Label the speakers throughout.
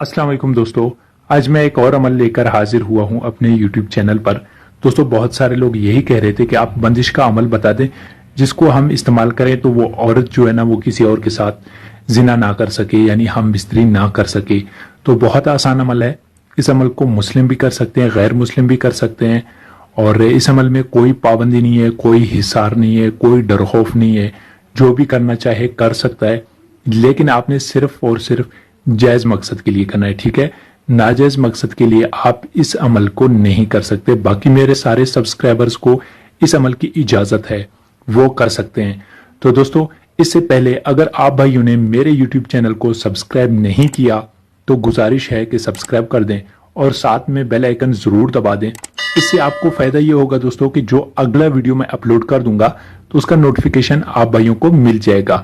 Speaker 1: अस्सलाम वालेकुम दोस्तों। आज मैं एक और अमल लेकर हाजिर हुआ हूं अपने YouTube चैनल पर। दोस्तों, बहुत सारे लोग यही कह रहे थे कि आप बंदिश का अमल बता दें जिसको हम इस्तेमाल करें तो वो औरत जो है ना वो किसी और के साथ जिना ना कर सके, यानी हम बिस्तरी ना कर सके। तो बहुत आसान अमल है। इस अमल को मुस्लिम भी कर सकते हैं, गैर मुस्लिम भी कर सकते हैं। और इस अमल में कोई पाबंदी नहीं है, कोई हिसार नहीं है, कोई डर खौफ नहीं है। जो भी करना चाहे कर सकता है, लेकिन आपने सिर्फ और सिर्फ जायज मकसद के लिए करना है, ठीक है। नाजायज मकसद के लिए आप इस अमल को नहीं कर सकते। बाकी मेरे सारे सब्सक्राइबर्स को इस अमल की इजाजत है, वो कर सकते हैं। तो दोस्तों, इससे पहले अगर आप भाइयों ने मेरे YouTube चैनल को सब्सक्राइब नहीं किया तो गुजारिश है कि सब्सक्राइब कर दें और साथ में बेल आइकन जरूर दबा दें। इससे आपको फायदा ये होगा दोस्तों कि जो अगला वीडियो मैं अपलोड कर दूंगा तो उसका नोटिफिकेशन आप भाइयों को मिल जाएगा।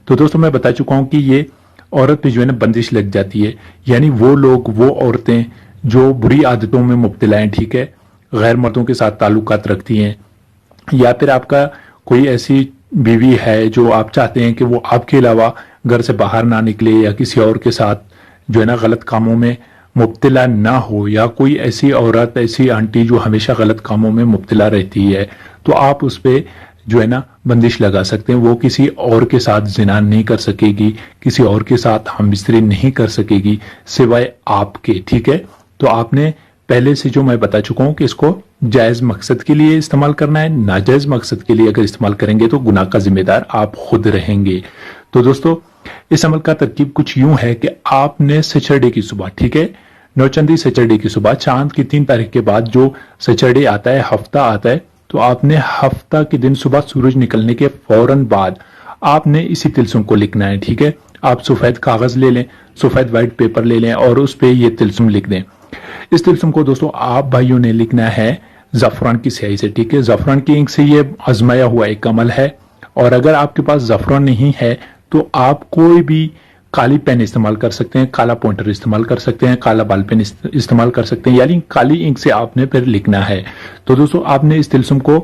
Speaker 1: तो दोस्तों, मैं बता चुका हूं कि ये औरत पे जो है ना बंदिश लग जाती है, यानी वो लोग, वो औरतें जो बुरी आदतों में मुब्तला हैं, ठीक है, गैर मर्दों के साथ ताल्लुकात रखती हैं, या फिर आपका कोई ऐसी बीवी है जो आप चाहते हैं कि वो आपके अलावा घर से बाहर ना निकले या किसी और के साथ जो है ना गलत कामों में मुब्तला ना हो, या कोई ऐसी औरत, ऐसी आंटी जो हमेशा गलत कामों में मुब्तला रहती है, तो आप उस पर जो है ना बंदिश लगा सकते हैं। वो किसी और के साथ जिना नहीं कर सकेगी, किसी और के साथ हम बिस्तरी नहीं कर सकेगी सिवाय आपके, ठीक है। तो आपने पहले से जो मैं बता चुका हूं कि इसको जायज मकसद के लिए इस्तेमाल करना है। नाजायज मकसद के लिए अगर इस्तेमाल करेंगे तो गुनाह का जिम्मेदार आप खुद रहेंगे। तो दोस्तों, इस अमल का तरकीब कुछ यूं है कि आपने सैटरडे की सुबह, ठीक है, नौचंदी सैटरडे की सुबह, चांद की 3 तारीख के बाद जो सैटरडे आता है, हफ्ता आता है, तो आपने हफ्ता के दिन सुबह सूरज निकलने के फौरन बाद आपने इसी तिलस्म को लिखना है, ठीक है। आप सफेद कागज ले लें, सफेद व्हाइट पेपर ले लें और उस पे ये तिलस्म लिख दें। इस तिलस्म को दोस्तों आप भाइयों ने लिखना है जफरान की स्याही से, ठीक है। जफरान की इंक से ये आजमाया हुआ एक अमल है। और अगर आपके पास जफरान नहीं है तो आप कोई भी काली पेन इस्तेमाल कर सकते हैं, काला पॉइंटर इस्तेमाल कर सकते हैं, काला बाल पेन इस्तेमाल कर सकते हैं, यानी काली इंक से आपने फिर लिखना है। तो दोस्तों, आपने इस तिलस्म को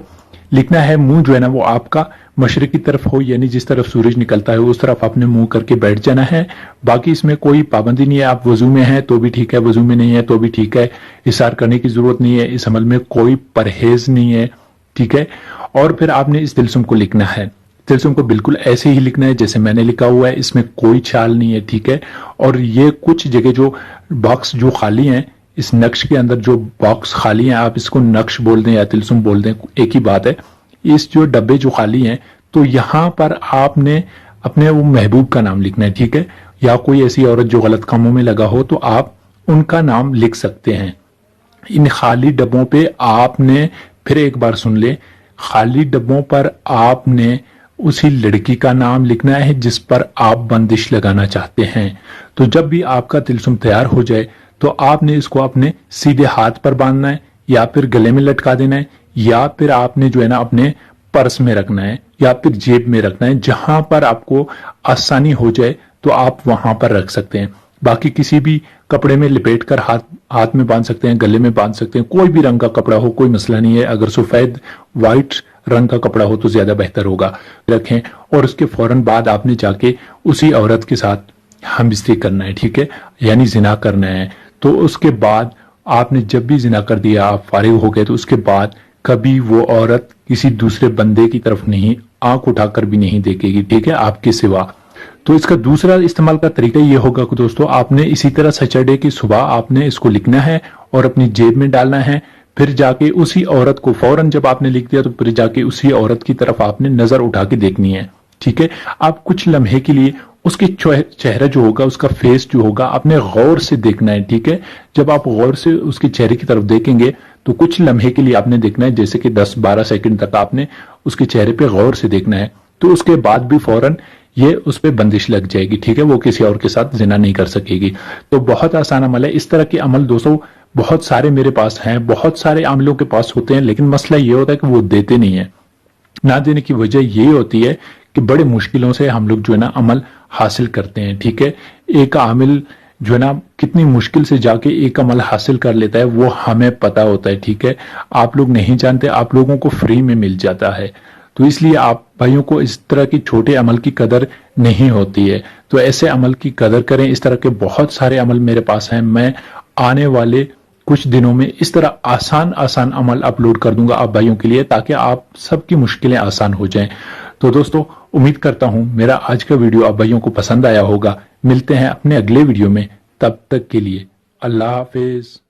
Speaker 1: लिखना है, मुंह जो है ना वो आपका मशरिक की तरफ हो, यानी जिस तरफ सूरज निकलता है उस तरफ आपने मुंह करके बैठ जाना है। बाकी इसमें कोई पाबंदी नहीं है। आप वजू में हैं तो भी ठीक है, वजू में नहीं है तो भी ठीक है, इशार करने की जरूरत नहीं है। इस अमल में कोई परहेज नहीं है, ठीक है। और फिर आपने इस तिलस्म को लिखना है। तिलस्म को बिल्कुल ऐसे ही लिखना है जैसे मैंने लिखा हुआ है, इसमें कोई चाल नहीं है, ठीक है। और ये कुछ जगह जो बॉक्स जो खाली हैं, इस नक्श के अंदर जो बॉक्स खाली हैं, आप इसको नक्श बोल दें या तिलस्म बोल दें, एक ही बात है। इस जो डब्बे जो खाली हैं, तो यहां पर आपने अपने वो महबूब का नाम लिखना है, ठीक है। या कोई ऐसी औरत जो गलत कामों में लगा हो तो आप उनका नाम लिख सकते हैं। इन खाली डब्बों पे आपने, फिर एक बार सुन ले, खाली डब्बों पर आपने उसी लड़की का नाम लिखना है जिस पर आप बंदिश लगाना चाहते हैं। तो जब भी आपका तिलस्म तैयार हो जाए तो आपने इसको अपने सीधे हाथ पर बांधना है, या फिर गले में लटका देना है, या फिर आपने जो है ना अपने पर्स में रखना है, या फिर जेब में रखना है। जहां पर आपको आसानी हो जाए तो आप वहां पर रख सकते हैं। बाकी किसी भी कपड़े में लिपेट कर हाथ में बांध सकते हैं, गले में बांध सकते हैं, कोई भी रंग का कपड़ा हो, कोई मसला नहीं है। अगर सफेद व्हाइट रंग का कपड़ा हो तो ज्यादा बेहतर होगा, रखें। और उसके फौरन बाद आपने जाके उसी औरत के साथ हम बिस्तरी करना है, ठीक है, यानी जिना करना है। तो उसके बाद आपने जब भी जिना कर दिया, आप फारिग हो गए, तो उसके बाद कभी वो औरत किसी दूसरे बंदे की तरफ नहीं, आंख उठाकर भी नहीं देखेगी, ठीक है, आपके सिवा। तो इसका दूसरा इस्तेमाल का तरीका ये होगा कि दोस्तों, आपने इसी तरह सैटरडे की सुबह आपने इसको लिखना है और अपनी जेब में डालना है। फिर जाके उसी औरत को, फौरन जब आपने लिख दिया तो फिर जाके उसी औरत की तरफ आपने नजर उठा के देखनी है, ठीक है। आप कुछ लम्हे के लिए उसके चेहरा जो होगा, उसका फेस जो होगा, आपने गौर से देखना है, ठीक है। जब आप गौर से उसके चेहरे की तरफ देखेंगे तो कुछ लम्हे के लिए आपने देखना है, जैसे कि 10-12 सेकंड तक आपने उसके चेहरे पे गौर से देखना है। तो उसके बाद भी फौरन ये उस पर बंदिश लग जाएगी, ठीक है, वो किसी और के साथ जिना नहीं कर सकेगी। तो बहुत आसान अमल है। इस तरह के अमल दोस्तों बहुत सारे मेरे पास हैं, बहुत सारे आमलों के पास होते हैं, लेकिन मसला ये होता है कि वो देते नहीं है। ना देने की वजह ये होती है कि बड़े मुश्किलों से हम लोग जो है ना अमल हासिल करते हैं, ठीक है। एक आमिल जो है ना कितनी मुश्किल से जाके एक अमल हासिल कर लेता है वो हमें पता होता है, ठीक है। आप लोग नहीं जानते, आप लोगों को फ्री में मिल जाता है। تو اس لیے آپ بھائیوں کو اس طرح کی چھوٹے عمل کی قدر نہیں ہوتی ہے، تو ایسے عمل کی قدر کریں۔ اس طرح کے بہت سارے عمل میرے پاس ہیں، میں آنے والے کچھ دنوں میں اس طرح آسان عمل اپلوڈ کر دوں گا آپ بھائیوں کے لیے، تاکہ آپ سب کی مشکلیں آسان ہو جائیں۔ تو دوستو، امید کرتا ہوں میرا آج کا ویڈیو آپ بھائیوں کو پسند آیا ہوگا۔ ملتے ہیں اپنے اگلے ویڈیو میں، تب تک کے لیے اللہ حافظ۔